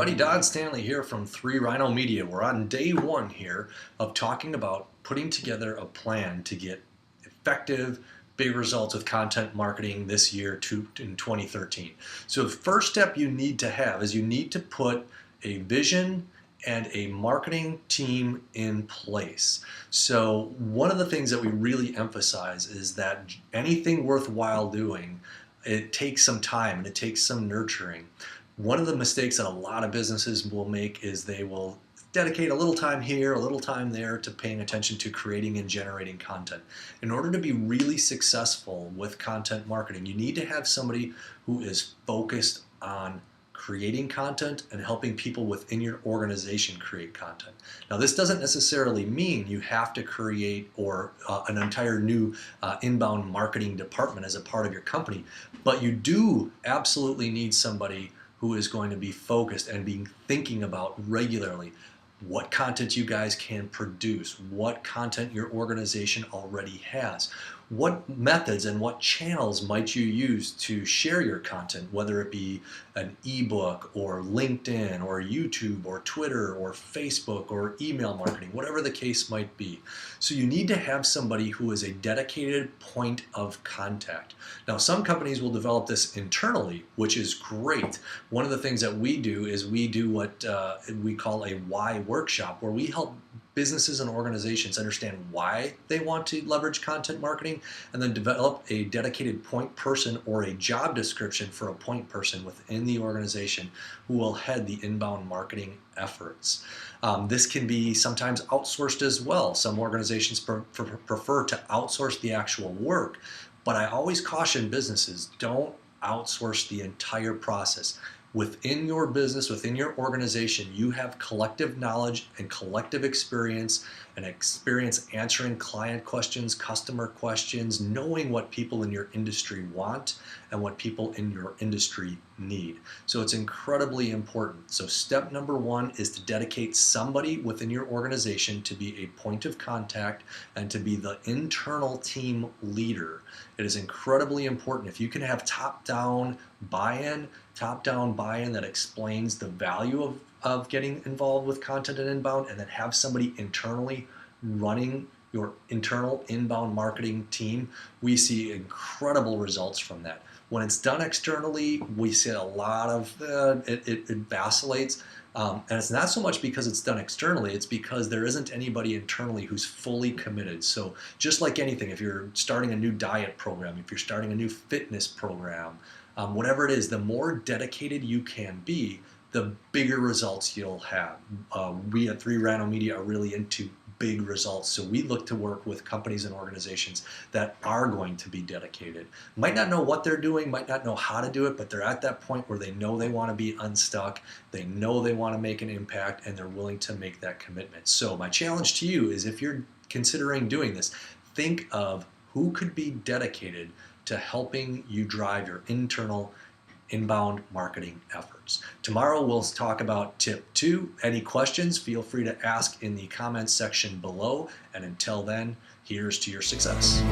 everybody, Don Stanley here from 3 Rhino Media. We're on day 1 here of talking about putting together a plan to get effective, big results with content marketing this year in 2013. So the first step you need to have is you need to put a vision and a marketing team in place. So one of the things that we really emphasize is that anything worthwhile doing, it takes some time and it takes some nurturing. One of the mistakes that a lot of businesses will make is they will dedicate a little time here, a little time there to paying attention to creating and generating content. In order to be really successful with content marketing, you need to have somebody who is focused on creating content and helping people within your organization create content. Now, this doesn't necessarily mean you have to create an entire new inbound marketing department as a part of your company, but you do absolutely need somebody who is going to be focused and be thinking about regularly what content you guys can produce, what content your organization already has, what methods and what channels might you use to share your content, whether it be an ebook or LinkedIn or YouTube or Twitter or Facebook or email marketing, whatever the case might be. So you need to have somebody who is a dedicated point of contact. Now, some companies will develop this internally, which is great. One of the things that we do is we do what we call a why workshop, where we help businesses and organizations understand why they want to leverage content marketing, and then develop a dedicated point person or a job description for a point person within the organization who will head the inbound marketing efforts. This can be sometimes outsourced as well. Some organizations prefer to outsource the actual work, but I always caution businesses, don't outsource the entire process. Within your business, within your organization, you have collective knowledge and collective experience answering client questions, customer questions, knowing what people in your industry want and what people in your industry need. So it's incredibly important. So step number 1 is to dedicate somebody within your organization to be a point of contact and to be the internal team leader. It is incredibly important. If you can have top-down buy-in that explains the value of getting involved with content and inbound, and then have somebody internally running your internal inbound marketing team, we see incredible results from that. When it's done externally, we see a lot of it vacillates. And it's not so much because it's done externally, it's because there isn't anybody internally who's fully committed. So just like anything, if you're starting a new diet program, if you're starting a new fitness program, whatever it is, the more dedicated you can be, the bigger results you'll have. We at 3 Rhino Media are really into big results, so we look to work with companies and organizations that are going to be dedicated. Might not know what they're doing, might not know how to do it, but they're at that point where they know they want to be unstuck, they know they want to make an impact, and they're willing to make that commitment. So my challenge to you is, if you're considering doing this, think of who could be dedicated to helping you drive your internal inbound marketing efforts. Tomorrow we'll talk about tip 2. Any questions, feel free to ask in the comments section below. And until then, here's to your success.